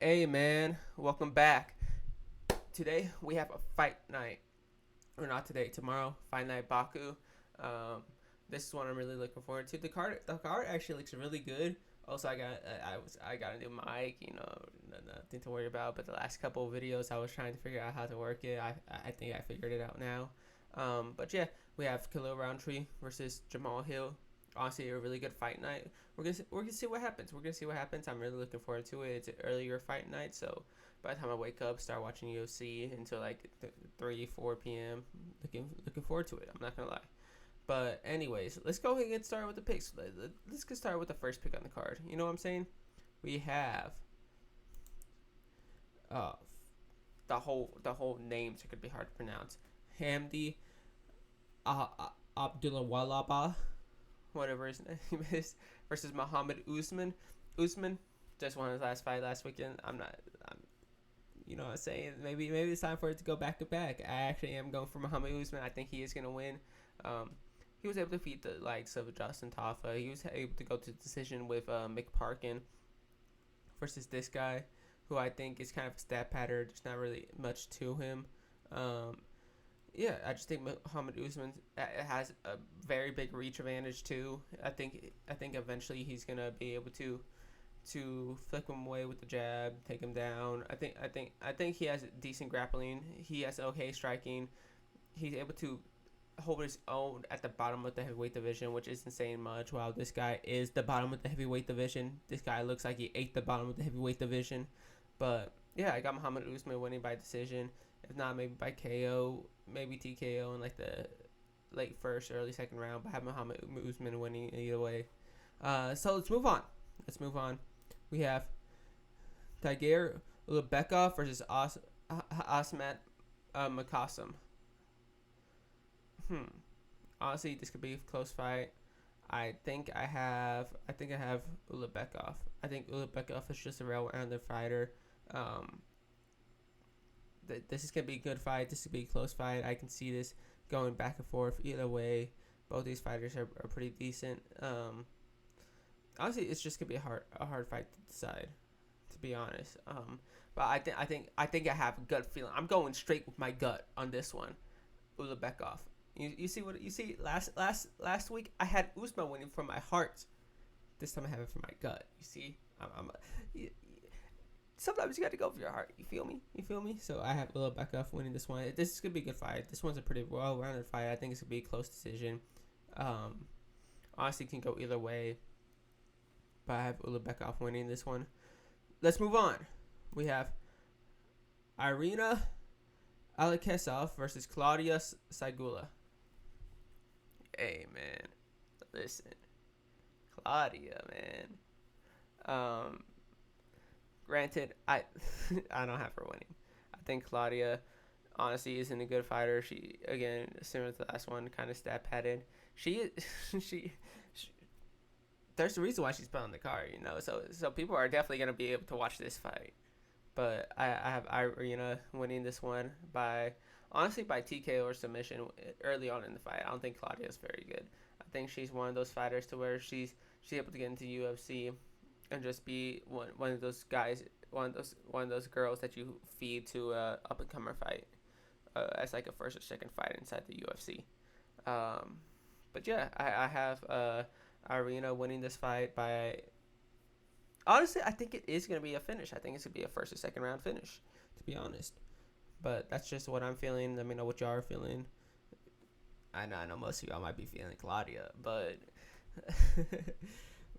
Hey man, welcome back. Today we have a fight night, or not today, tomorrow. Fight night Baku. Um, this is what I'm really looking forward to. The card actually looks really good. Also, I got a new mic. Nothing to worry about. But the last couple of videos, I was trying to figure out how to work it. I think I figured it out now. But yeah, we have Khalil Roundtree versus Jamal Hill. Honestly, a really good fight night. We're gonna see what happens. We're gonna see what happens. I'm really looking forward to it. It's an earlier fight night, so by the time I wake up, start watching UFC until like 3, 4 p.m. Looking forward to it. I'm not gonna lie. But anyways, let's go ahead and get started with the picks. Let's get started with the first pick on the card. You know what I'm saying? We have uh the whole names are gonna be hard to pronounce. Hamdi Abdullah Walaba, whatever his name is, versus Muhammad Usman. Usman just won his last fight last weekend. I'm not. I'm, you know what I'm saying? Maybe it's time for it to go back to back. I actually am going for Muhammad Usman. I think he is gonna win. Um, he was able to defeat the likes of Justin Tafa. He was able to go to decision with Mick Parkin versus this guy, who I think is kind of a stat pattern. There's not really much to him. Um, yeah, I just think Muhammad Usman has a very big reach advantage too. I think eventually he's gonna be able to flick him away with the jab, take him down. I think he has decent grappling. He has okay striking. He's able to hold his own at the bottom of the heavyweight division, which isn't saying much. While this guy is the bottom of the heavyweight division, this guy looks like he ate the bottom of the heavyweight division. But yeah, I got Muhammad Usman winning by decision. If not, maybe by KO, maybe TKO in like the late first, early second round. But I have Muhammad Usman winning either way. So let's move on. We have Tiger Ulebekov versus Asmat Makasim. Hmm. Honestly, this could be a close fight. I think I have Ulebekov. I think Ulebekov is just a well-rounded fighter. Um, this is gonna be a good fight. This could be a close fight. I can see this going back and forth either way. Both these fighters are pretty decent. Honestly, it's just gonna be a hard fight to decide, to be honest. But I think I have a gut feeling. I'm going straight with my gut on this one. Ulebekov. You see what you see last week I had Usman winning from my heart. This time I have it from my gut. You see, sometimes you got to go for your heart. You feel me? So I have Ulebekov winning this one. This is gonna be a good fight. This one's a pretty well-rounded fight. I think it's gonna be a close decision. Um, Honestly, can go either way. But I have Ulebekov winning this one. Let's move on. We have Irina Alekesov versus Claudia Saigula. Hey man, listen, Claudia, man. Um, Granted, I I don't have her winning. I think Claudia, honestly, isn't a good fighter. She, again, similar to the last one, kind of stat padded. She she, she there's a reason why she's put on the card, you know. So people are definitely gonna be able to watch this fight. But I have Irina winning this one by, honestly, by TKO or submission early on in the fight. I don't think Claudia is very good. I think she's one of those fighters to where she's able to get into UFC and just be one of those guys, one of those girls that you feed to a up and comer fight, as like a first or second fight inside the UFC. Um, but yeah, I have Irina winning this fight by, honestly, I think it is going to be a finish. I think it's going to be a first or second round finish, to be honest. But that's just what I'm feeling. Let me know what y'all are feeling. I know most of y'all might be feeling Claudia, but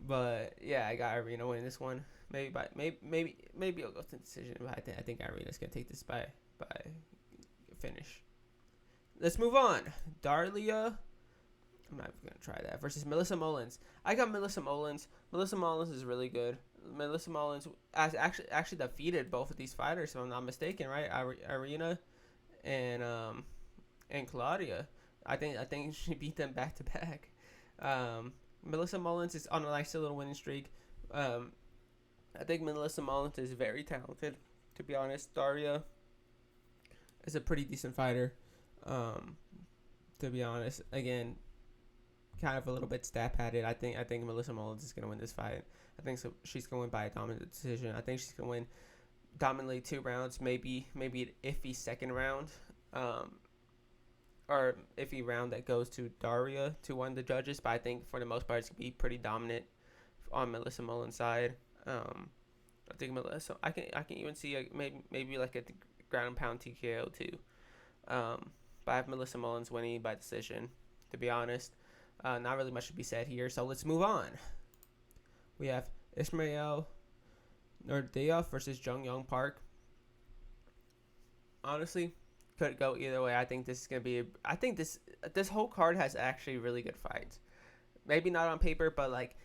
but yeah, I got Irina winning this one. Maybe I'll go to decision, but I think Irina's gonna take this by finish. Let's move on. Darlia, I'm not even gonna try that, versus Melissa Mullins. I got Melissa Mullins. Melissa Mullins is really good. Melissa Mullins has actually defeated both of these fighters, if I'm not mistaken, right? Irina and Claudia. I think she beat them back to back. Melissa Mullins is on a nice little winning streak. Um, I think Melissa Mullins is very talented. To be honest, Daria is a pretty decent fighter. Um, to be honest, again, kind of a little bit stat padded. I think Melissa Mullins is gonna win this fight. I think so. She's gonna win by a dominant decision. I think she's gonna win dominantly 2 rounds, maybe an iffy second round, um, or iffy round that goes to Daria to one of the judges. But I think for the most part, it's gonna be pretty dominant on Melissa Mullen's side. I think Melissa. I can even see maybe like a ground and pound TKO too. But I have Melissa Mullins winning by decision. To be honest, not really much to be said here. So let's move on. We have Ismail Nurdiyev versus Jung Young Park. Honestly, could go either way. I think this is gonna be. I think this whole card has actually really good fights. Maybe not on paper, but like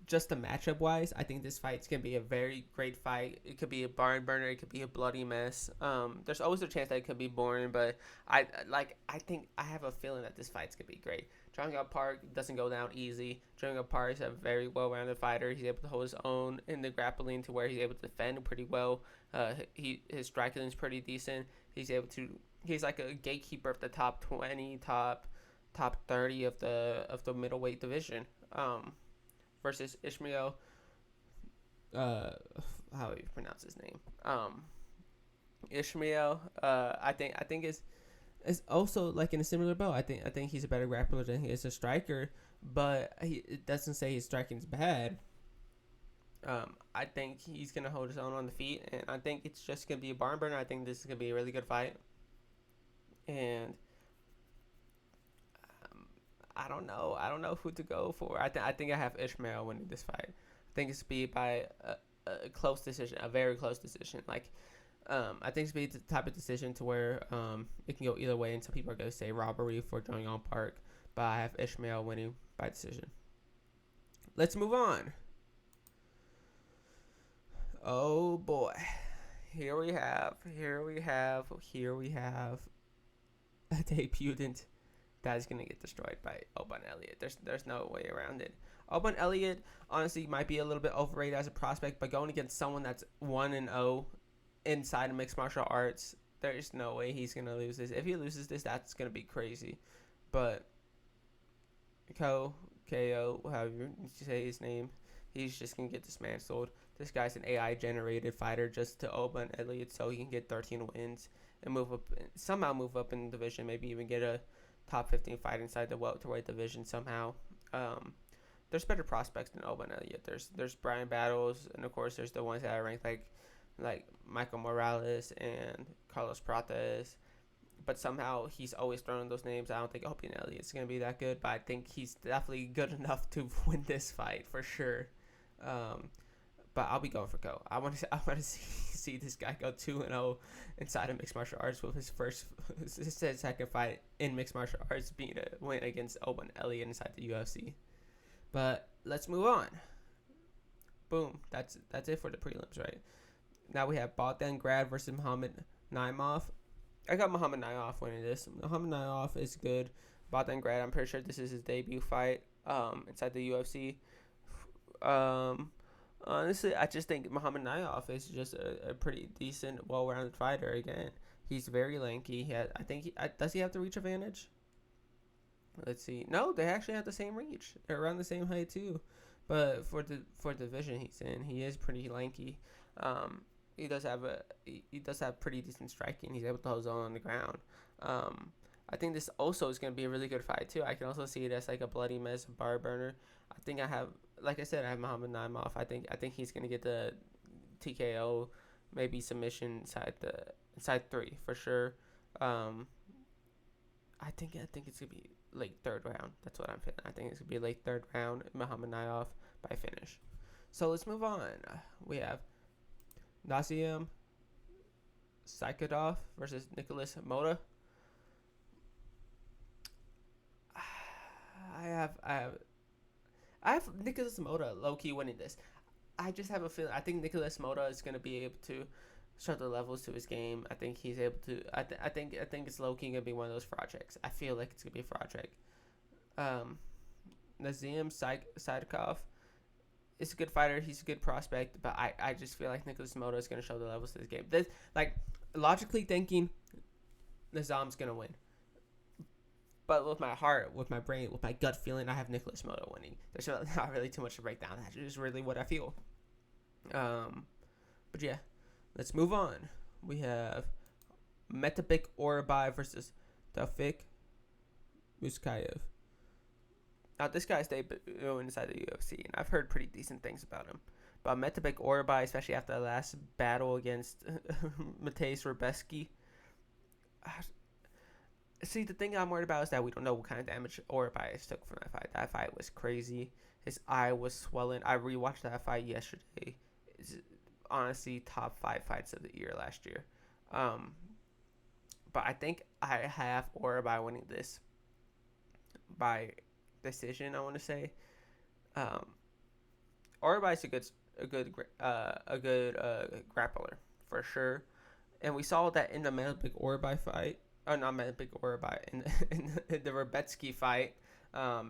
just the matchup wise, I think this fight's gonna be a very great fight. It could be a barn burner. It could be a bloody mess. There's always a chance that it could be boring, but I think I have a feeling that this fight's gonna be great. Jung Young Park doesn't go down easy. Jung Young Park is a very well-rounded fighter. He's able to hold his own in the grappling to where he's able to defend pretty well. His striking is pretty decent. He's like a gatekeeper of the top 20, top 30 of the middleweight division. Versus Ishmael, how do you pronounce his name? Ishmael, I think is also like in a similar boat. I think he's a better grappler than he is a striker, but it doesn't say his striking is bad. I think he's gonna hold his own on the feet, and I think it's just gonna be a barn burner. I think this is gonna be a really good fight, and I don't know who to go for. I think I have Ishmael winning this fight. I think it's be by a close decision, a very close decision. Like, I think it's be the type of decision to where it can go either way, and some people are gonna say robbery for Jung Young Park, but I have Ishmael winning by decision. Let's move on. Oh boy, here we have a debutant that is going to get destroyed by Oban Elliott. There's no way around it. Oban Elliott, honestly, might be a little bit overrated as a prospect, but going against someone that's 1-0 inside of mixed martial arts, there's no way he's going to lose this. If he loses this, that's going to be crazy. But KO, however you say his name, he's just going to get dismantled. This guy's an AI-generated fighter just to Oban Elliott so he can get 13 wins and somehow move up in the division, maybe even get a top 15 fight inside the welterweight division somehow. There's better prospects than Oban Elliott. There's Brian Battles, and of course there's the ones that are ranked like Michael Morales and Carlos Prates. But somehow he's always throwing those names. I don't think Oban Elliott's gonna be that good, but I think he's definitely good enough to win this fight for sure. But I'll be going for KO. I want to see this guy go 2-0 inside of mixed martial arts with his second fight in mixed martial arts being a win against Oban Elliott inside the UFC. But let's move on. Boom. That's it for the prelims, right? Now we have Bogdan Grad versus Muhammad Naimov. I got Muhammad Naimov winning this. Muhammad Naimov is good. Bogdan Grad, I'm pretty sure this is his debut fight inside the UFC. Honestly, I just think Muhammad Naimov is just a pretty decent, well-rounded fighter. Again, he's very lanky. Does he have the reach advantage? Let's see. No, they actually have the same reach. They're around the same height too. But for the division he's in, he is pretty lanky. He does have pretty decent striking. He's able to hold his own on the ground. I think this also is going to be a really good fight too. I can also see it as like a bloody mess, bar burner. I think I have Muhammad Naimov. I think he's going to get the TKO, maybe submission inside 3 for sure. I think it's going to be late third round. That's what I'm feeling. I think it's going to be late third round, Muhammad Naimov by finish. So let's move on. We have Nazim Saikadov versus Nicholas Mota. I have Nicholas Mota low-key winning this. I just have a feeling. I think Nicholas Mota is going to be able to show the levels to his game. I think he's able to. I think it's low-key going to be one of those projects. I feel like it's going to be a project. Nazim Saikadov is a good fighter. He's a good prospect, but I just feel like Nicholas Mota is going to show the levels to his game. Logically thinking, Nazim's going to win. But with my heart, with my brain, with my gut feeling, I have Nicholas Mota winning. There's not really too much to break down. That's just really what I feel. But yeah, Let's move on. We have Metabik Orabai versus Taufik Muskayev. Now, this guy stayed inside the UFC, and I've heard pretty decent things about him. But Metabik Orabai, especially after the last battle against Mateusz Rebecki. See, the thing I'm worried about is that we don't know what kind of damage Orabai took from that fight. That fight was crazy. His eye was swollen. I rewatched that fight yesterday. It's honestly top 5 fights of the year last year. But I think I have Orabai winning this by decision. I want to say, Orabai is a good grappler for sure, and we saw that in the Metabik Orabai fight. Oh, not Metabik Orabai in the Rebecki fight.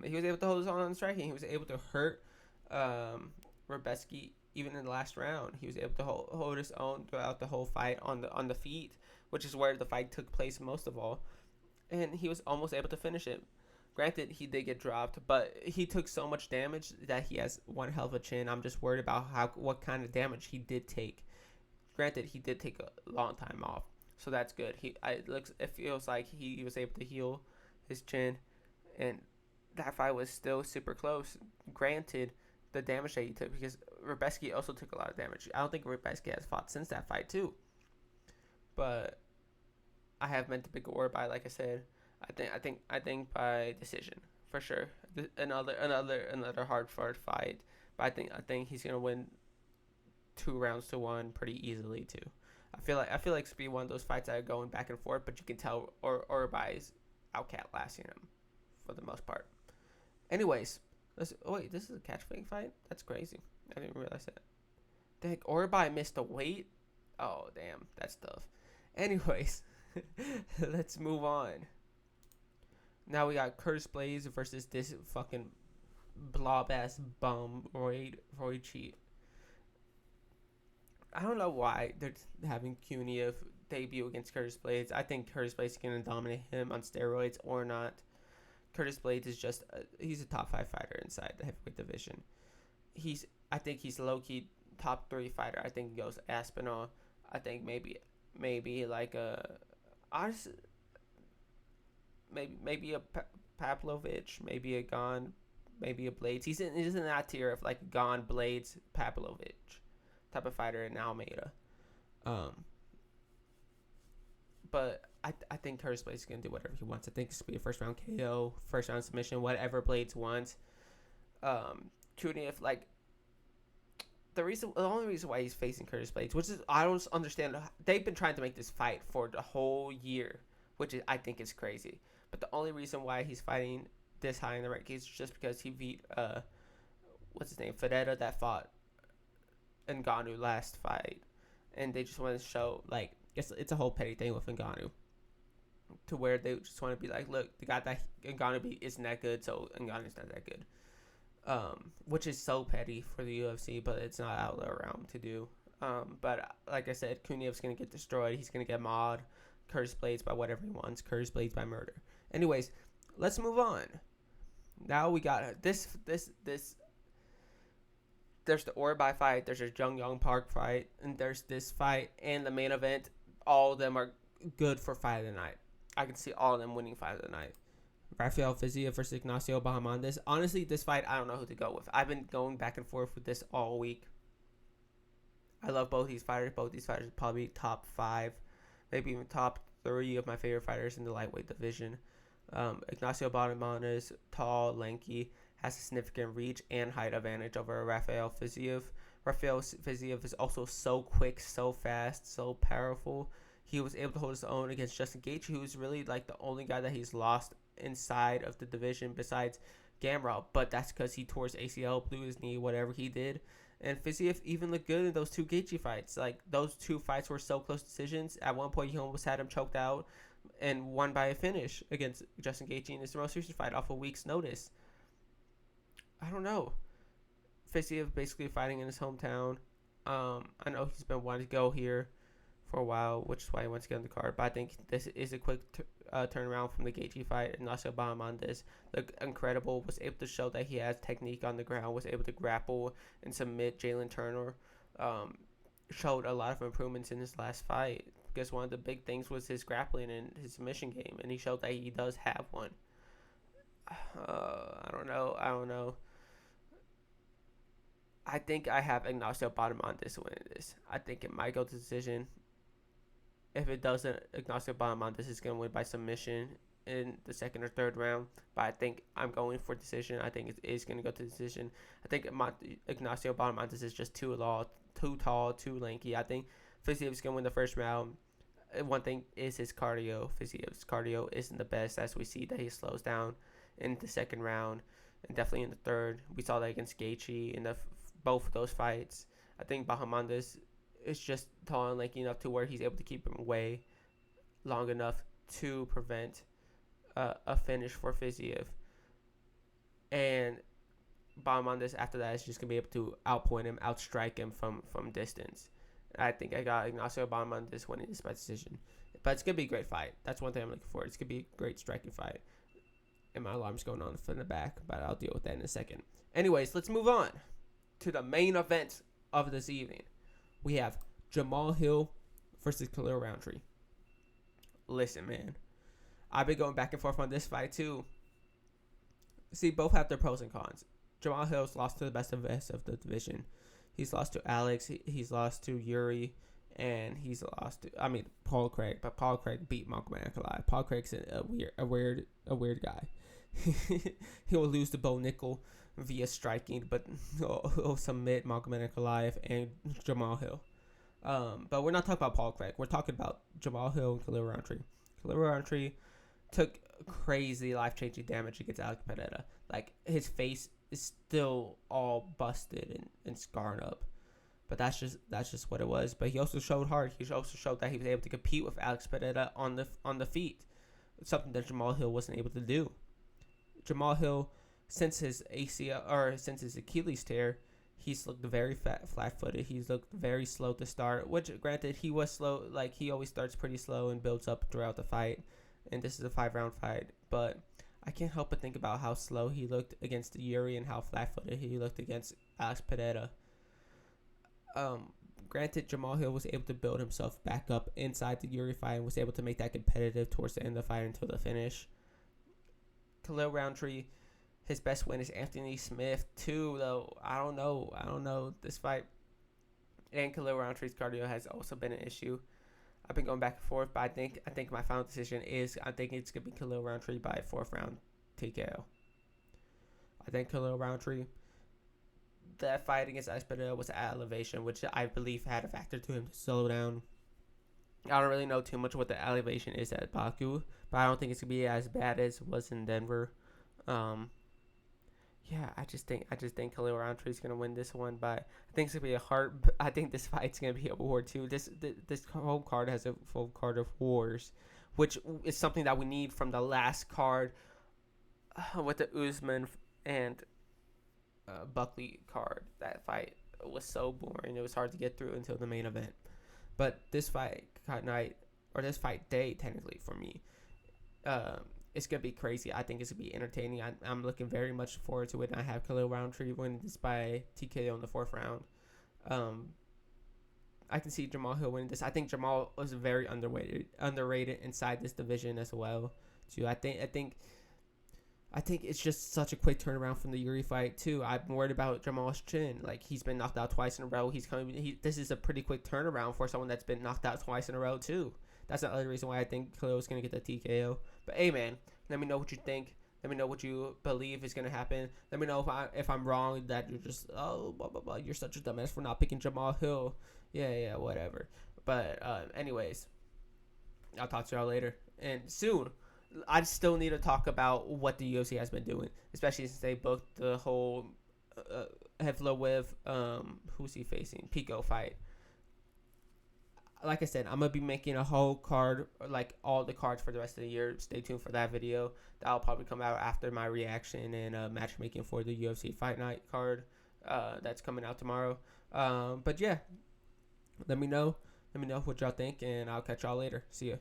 He was able to hold his own on striking. He was able to hurt Rebecki even in the last round. He was able to hold his own throughout the whole fight on the feet, which is where the fight took place most of all, and he was almost able to finish it. Granted, he did get dropped, but he took so much damage that he has one hell of a chin. I'm just worried about what kind of damage he did take. Granted, he did take a long time off, so that's good. It feels like he was able to heal his chin, and that fight was still super close. Granted, the damage that he took, because Rebecki also took a lot of damage. I don't think Rebecki has fought since that fight too. But I have meant to pick Orabai, like I said. I think by decision for sure. Another hard-fought fight, but I think he's gonna win 2-1 pretty easily too. I feel like it's be one of those fights that are going back and forth, but you can tell Orabai's outclassing him for the most part. Anyways, this is a catch weight fight. That's crazy. I didn't realize that. Dang, Orabai missed a weight. Oh damn, that's tough. Anyways, let's move on. Now we got Curtis Blades versus this fucking blob ass bum Roy Cheat. I don't know why they're having Kuniev debut against Curtis Blades. I think Curtis Blades is gonna dominate him on steroids or not. Curtis Blades is he's a top 5 fighter inside the heavyweight division. I think he's low key top 3 fighter. I think he goes Aspinall. I think maybe like a maybe a Pavlovich, maybe a Gon, maybe a Blades. He's in that tier of like Gon, Blades, Pavlovich type of fighter in Almeida. But I think Curtis Blades is gonna do whatever he wants. I think it's gonna be a first round KO, first round submission, whatever Blades wants. Kuniev, like the only reason why he's facing Curtis Blades, which is I don't understand. They've been trying to make this fight for the whole year, which I think is crazy. But the only reason why he's fighting this high in the rankings is just because he beat what's his name, Fedetta, that fought Ngannou last fight, and they just want to show like it's a whole petty thing with Ngannou, to where they just want to be like, look, the guy that Ngannou beat isn't that good, so Ngannou's not that good. Which is so petty for the UFC, but it's not out of their realm to do. But like I said, Kuniev's gonna get destroyed. He's gonna get mauled. Curtis Blades by whatever he wants. Curtis Blades by murder. Anyways, let's move on. Now we got this. There's the Orabai fight. There's a Jung Young Park fight, and there's this fight and the main event. All of them are good for fight of the night. I can see all of them winning fight of the night. Rafael Fiziev versus Ignacio Bahamondes. Honestly, this fight, I don't know who to go with. I've been going back and forth with this all week. I love both these fighters. Both these fighters are probably top 5, maybe even top 3 of my favorite fighters in the lightweight division. Ignacio Bahamondes, tall, lanky, has a significant reach and height advantage over Rafael Fiziev. Rafael Fiziev is also so quick, so fast, so powerful. He was able to hold his own against Justin Gaethje, who's really like the only guy that he's lost inside of the division besides Gamrot, but that's because he tore his ACL, blew his knee, whatever he did. And Fiziev even looked good in those 2 Gaethje fights. Like, those 2 fights were so close decisions. At one point, he almost had him choked out and won by a finish against Justin Gaethje in his most recent fight off a week's notice. I don't know. Fiziev basically fighting in his hometown. I know he's been wanting to go here for a while, which is why he wants to get on the card. But I think this is a quick turnaround from the Gaethje fight. Ignacio Bahamondes looked incredible, was able to show that he has technique on the ground, was able to grapple and submit Jalen Turner. showed a lot of improvements in his last fight, because one of the big things was his grappling and his submission game, and he showed that he does have one. I don't know. I don't know. I think I have Ignacio Bahamondes winning this. I think it might go to decision. If it doesn't, Ignacio Bahamondes is going to win by submission in the second or third round. But I think I'm going for decision. I think it is going to go to decision. I think Ignacio Bahamondes is just too tall, too lanky. I think Fiziev's going to win the first round. One thing is his cardio. Fiziev's cardio isn't the best, as we see that he slows down in the second round and definitely in the third. We saw that against Gaethje in both of those fights. I think Bahamondes is just tall and lanky enough to where he's able to keep him away long enough to prevent a finish for Fiziev. And Bahamondes after that is just going to be able to outpoint him, outstrike him from distance. I think I got Ignacio Bahamondes winning this by decision. But it's going to be a great fight. That's one thing I'm looking for. It's going to be a great striking fight. And my alarm's going on from the back, but I'll deal with that in a second. Anyways, let's move on to the main event of this evening. We have Jamal Hill versus Khalil Roundtree. Listen, man. I've been going back and forth on this fight, too. See, both have their pros and cons. Jamal Hill's lost to the best of the division. He's lost to Alex. He's lost to Yuri. And he's lost to, Paul Craig. But Paul Craig beat Malcolm Ankalaev. Paul Craig's a weird guy. He'll lose to Bo Nickel via striking, but he'll submit Malcolm Ankalaev and Jamal Hill. But we're not talking about Paul Craig. We're talking about Jamal Hill and Khalil Roundtree. Khalil Roundtree took crazy life-changing damage against Alex Pereira. Like, his face is still all busted and scarred up. But that's just what it was. But he also showed heart. He also showed that he was able to compete with Alex Pereira on the feet. Something that Jamal Hill wasn't able to do. Jamal Hill, since his Achilles tear, he's looked very flat-footed. He's looked very slow to start, which, granted, he was slow. Like, he always starts pretty slow and builds up throughout the fight. And this is a 5-round fight. But I can't help but think about how slow he looked against Yuri and how flat-footed he looked against Alex Pereira. Granted, Jamal Hill was able to build himself back up inside the Yuri fight and was able to make that competitive towards the end of the fight until the finish. Khalil Roundtree, his best win is Anthony Smith too, though. I don't know this fight. And Khalil Roundtree's cardio has also been an issue. I've been going back and forth, but I think my final decision is it's gonna be Khalil Roundtree by 4th round TKO. I think Khalil Roundtree, that fight against Espadilla was at elevation, which I believe had a factor to him to slow down. I don't really know too much what the elevation is at Baku, but I don't think it's gonna be as bad as it was in Denver. I just think Khalil Roundtree is gonna win this one, but I think it's gonna be I think this fight's gonna be a war too. This whole card has a full card of wars, which is something that we need from the last card with the Usman and Buckley card. That fight was so boring. It was hard to get through until the main event. But this fight day, technically, for me, it's going to be crazy. I think it's going to be entertaining. I'm looking very much forward to it. I have Khalil Roundtree winning this by TKO in the 4th round. I can see Jamal Hill winning this. I think Jamal was very underrated inside this division as well, too. I think it's just such a quick turnaround from the Yuri fight too. I'm worried about Jamal's chin. Like, he's been knocked out twice in a row. This is a pretty quick turnaround for someone that's been knocked out twice in a row too. That's the other reason why I think Khalil is gonna get the TKO. But hey, man, let me know what you think. Let me know what you believe is gonna happen. Let me know if I'm wrong, that you're just blah blah blah. You're such a dumbass for not picking Jamal Hill. Yeah, whatever. But anyways, I'll talk to y'all later and soon. I still need to talk about what the UFC has been doing, especially since they booked the whole Hevla with who's he facing? Pico fight. Like I said, I'm gonna be making a whole card, like all the cards for the rest of the year. Stay tuned for that video. That'll probably come out after my reaction and matchmaking for the UFC Fight Night card that's coming out tomorrow. But yeah, let me know what y'all think, and I'll catch y'all later. See ya.